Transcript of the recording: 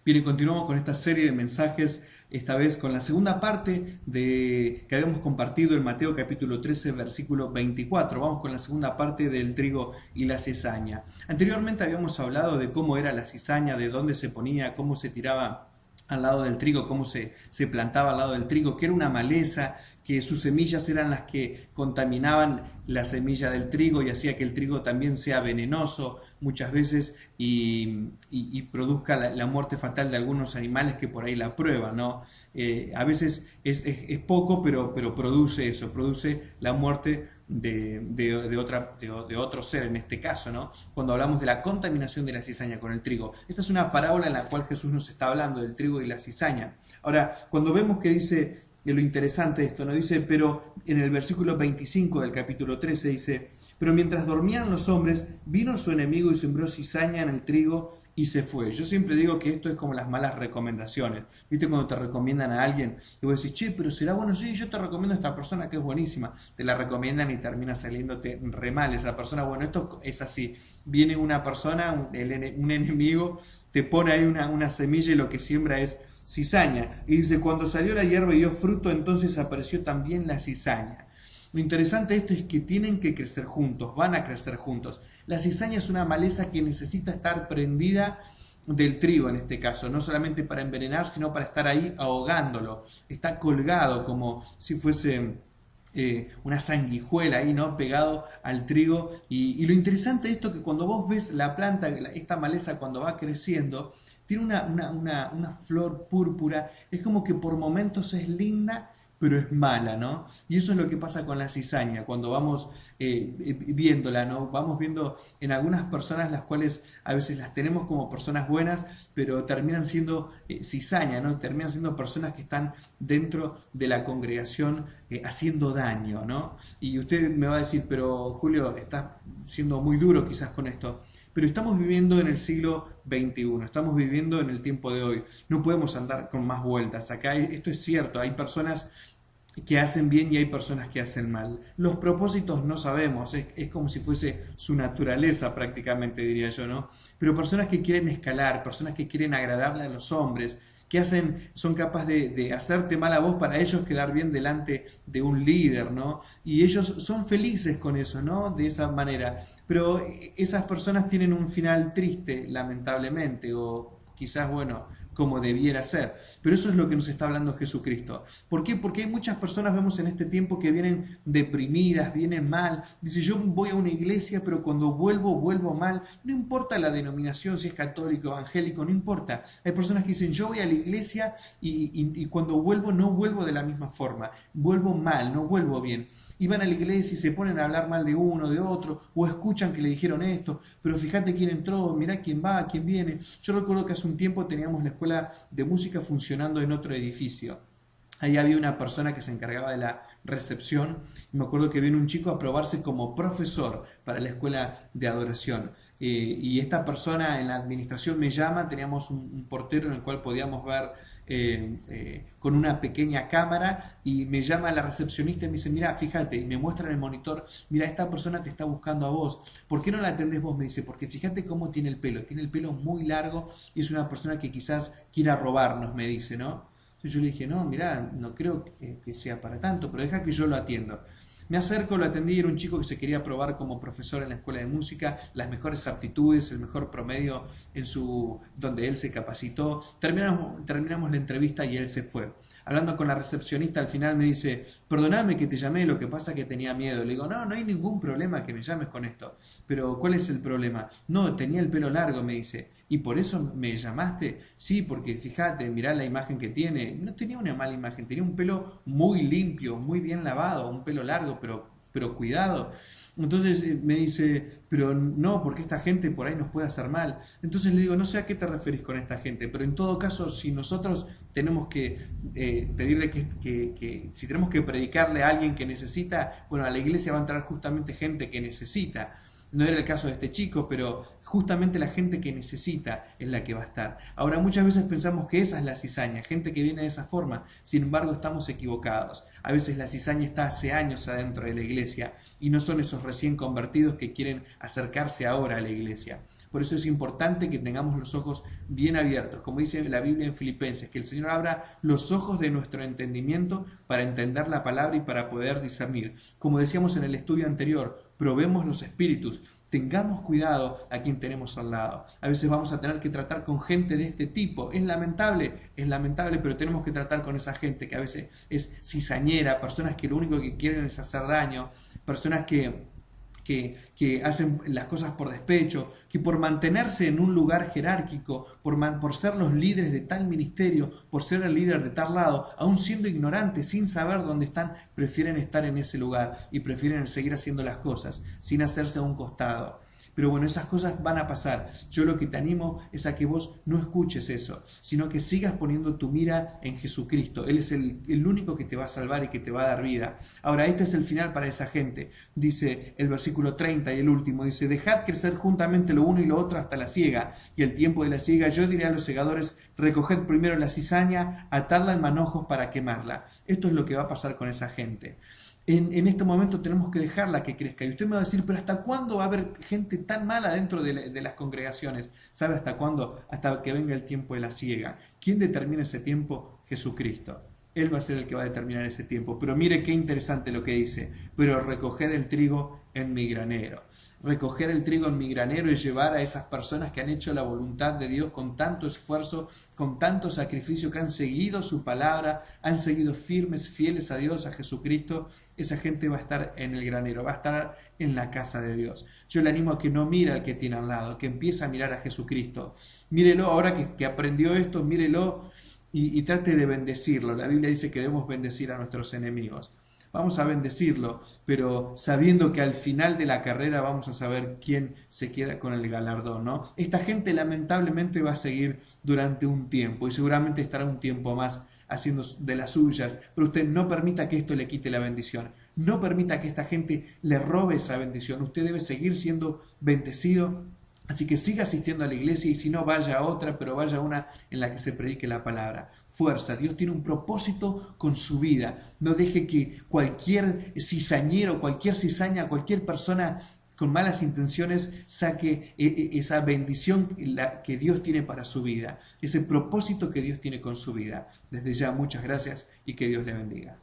Bien, y continuamos con esta serie de mensajes, esta vez con la segunda parte que habíamos compartido en Mateo capítulo 13, versículo 24. Vamos con la segunda parte del trigo y la cizaña. Anteriormente habíamos hablado de cómo era la cizaña, de dónde se ponía, cómo se tiraba al lado del trigo, cómo se plantaba al lado del trigo, que era una maleza, que sus semillas eran las que contaminaban la semilla del trigo y hacía que el trigo también sea venenoso muchas veces y produzca la muerte fatal de algunos animales que por ahí la prueban, ¿no? A veces es poco, pero produce eso, produce la muerte de otro ser en este caso, ¿no? Cuando hablamos de la contaminación de la cizaña con el trigo. Esta es una parábola en la cual Jesús nos está hablando del trigo y la cizaña. Ahora, cuando vemos que dice, lo interesante de esto, ¿no? Dice, pero en el versículo 25 del capítulo 13 dice, pero mientras dormían los hombres, vino su enemigo y sembró cizaña en el trigo y se fue. Yo siempre digo que esto es como las malas recomendaciones. ¿Viste cuando te recomiendan a alguien y vos decís, che, pero será bueno? Sí, yo te recomiendo a esta persona que es buenísima. Te la recomiendan y termina saliéndote re mal esa persona. Bueno, esto es así. Viene una persona, un enemigo, te pone ahí una semilla y lo que siembra es cizaña. Y dice, cuando salió la hierba y dio fruto, entonces apareció también la cizaña. Lo interesante de esto es que tienen que crecer juntos, van a crecer juntos. La cizaña es una maleza que necesita estar prendida del trigo en este caso, no solamente para envenenar, sino para estar ahí ahogándolo. Está colgado como si fuese una sanguijuela ahí, ¿no? Pegado al trigo. Y lo interesante de esto es que cuando vos ves la planta, esta maleza cuando va creciendo, tiene una flor púrpura, es como que por momentos es linda, pero es mala, ¿no? Y eso es lo que pasa con la cizaña, cuando vamos viéndola, ¿no? Vamos viendo en algunas personas las cuales a veces las tenemos como personas buenas, pero terminan siendo cizaña, ¿no? Terminan siendo personas que están dentro de la congregación haciendo daño, ¿no? Y usted me va a decir, pero Julio, estás siendo muy duro quizás con esto. Pero estamos viviendo en el siglo XXI, estamos viviendo en el tiempo de hoy. No podemos andar con más vueltas. Acá esto es cierto, hay personas que hacen bien y hay personas que hacen mal. Los propósitos no sabemos, es como si fuese su naturaleza prácticamente, diría yo, ¿no? Pero personas que quieren escalar, personas que quieren agradarle a los hombres, que son capaces de hacerte mal a vos para ellos quedar bien delante de un líder, ¿no? Y ellos son felices con eso, ¿no? De esa manera. Pero esas personas tienen un final triste, lamentablemente, o quizás, bueno, como debiera ser. Pero eso es lo que nos está hablando Jesucristo. ¿Por qué? Porque hay muchas personas, vemos en este tiempo, que vienen deprimidas, vienen mal. Dice, yo voy a una iglesia, pero cuando vuelvo mal. No importa la denominación, si es católico, evangélico, no importa. Hay personas que dicen, yo voy a la iglesia y cuando vuelvo no vuelvo de la misma forma. Vuelvo mal, no vuelvo bien. Y van a la iglesia y se ponen a hablar mal de uno, de otro, o escuchan que le dijeron esto, pero fíjate quién entró, mirá quién va, quién viene. Yo recuerdo que hace un tiempo teníamos la escuela de música funcionando en otro edificio. Ahí había una persona que se encargaba de la recepción y me acuerdo que vino un chico a probarse como profesor para la escuela de adoración. Y esta persona en la administración me llama, teníamos un portero en el cual podíamos ver con una pequeña cámara y me llama la recepcionista y me dice, mira, fíjate, y me muestra en el monitor, mira, esta persona te está buscando a vos, ¿por qué no la atendés vos? Me dice, porque fíjate cómo tiene el pelo muy largo y es una persona que quizás quiera robarnos, me dice, ¿no? Entonces yo le dije, no, mirá, no creo que sea para tanto, pero deja que yo lo atiendo. Me acerco, lo atendí, era un chico que se quería probar como profesor en la escuela de música, las mejores aptitudes, el mejor promedio donde él se capacitó. Terminamos la entrevista y él se fue. Hablando con la recepcionista, al final me dice, perdóname que te llamé, lo que pasa es que tenía miedo. Le digo, no hay ningún problema que me llames con esto. Pero, ¿cuál es el problema? No, tenía el pelo largo, me dice. ¿Y por eso me llamaste? Sí, porque fíjate, mirá la imagen que tiene. No tenía una mala imagen, tenía un pelo muy limpio, muy bien lavado, un pelo largo, pero cuidado. Entonces me dice, pero no, porque esta gente por ahí nos puede hacer mal. Entonces le digo, no sé a qué te referís con esta gente, pero en todo caso, si nosotros tenemos que pedirle si tenemos que predicarle a alguien que necesita, bueno, a la iglesia va a entrar justamente gente que necesita. No era el caso de este chico, pero justamente la gente que necesita es la que va a estar. Ahora, muchas veces pensamos que esa es la cizaña, gente que viene de esa forma. Sin embargo, estamos equivocados. A veces la cizaña está hace años adentro de la iglesia y no son esos recién convertidos que quieren acercarse ahora a la iglesia. Por eso es importante que tengamos los ojos bien abiertos, como dice la Biblia en Filipenses, que el Señor abra los ojos de nuestro entendimiento para entender la palabra y para poder discernir. Como decíamos en el estudio anterior, probemos los espíritus. Tengamos cuidado a quien tenemos al lado. A veces vamos a tener que tratar con gente de este tipo. Es lamentable, pero tenemos que tratar con esa gente que a veces es cizañera, personas que lo único que quieren es hacer daño, personas que hacen las cosas por despecho, que por mantenerse en un lugar jerárquico, por ser los líderes de tal ministerio, por ser el líder de tal lado, aún siendo ignorantes, sin saber dónde están, prefieren estar en ese lugar y prefieren seguir haciendo las cosas sin hacerse a un costado. Pero bueno, esas cosas van a pasar. Yo lo que te animo es a que vos no escuches eso, sino que sigas poniendo tu mira en Jesucristo. Él es el único que te va a salvar y que te va a dar vida. Ahora, este es el final para esa gente. Dice el versículo 30 y el último, dice: dejad crecer juntamente lo uno y lo otro hasta la siega. Y el tiempo de la siega, yo diré a los segadores: recoged primero la cizaña, atadla en manojos para quemarla. Esto es lo que va a pasar con esa gente. En este momento tenemos que dejarla que crezca. Y usted me va a decir, pero ¿hasta cuándo va a haber gente tan mala dentro de las congregaciones? ¿Sabe hasta cuándo? Hasta que venga el tiempo de la siega. ¿Quién determina ese tiempo? Jesucristo. Él va a ser el que va a determinar ese tiempo. Pero mire qué interesante lo que dice: pero recoged el trigo en mi granero. Recoger el trigo en mi granero es llevar a esas personas que han hecho la voluntad de Dios con tanto esfuerzo, con tanto sacrificio, que han seguido su palabra, han seguido firmes, fieles a Dios, a Jesucristo. Esa gente va a estar en el granero, va a estar en la casa de Dios. Yo le animo a que no mire al que tiene al lado, que empiece a mirar a Jesucristo. Mírelo ahora que aprendió esto, mírelo y trate de bendecirlo. La Biblia dice que debemos bendecir a nuestros enemigos. Vamos a bendecirlo, pero sabiendo que al final de la carrera vamos a saber quién se queda con el galardón, ¿no? Esta gente lamentablemente va a seguir durante un tiempo y seguramente estará un tiempo más haciendo de las suyas, pero usted no permita que esto le quite la bendición, no permita que esta gente le robe esa bendición. Usted debe seguir siendo bendecido. Así que siga asistiendo a la iglesia, y si no, vaya a otra, pero vaya a una en la que se predique la palabra. Fuerza, Dios tiene un propósito con su vida. No deje que cualquier cizañero, cualquier cizaña, cualquier persona con malas intenciones saque esa bendición que Dios tiene para su vida, ese propósito que Dios tiene con su vida. Desde ya, muchas gracias y que Dios le bendiga.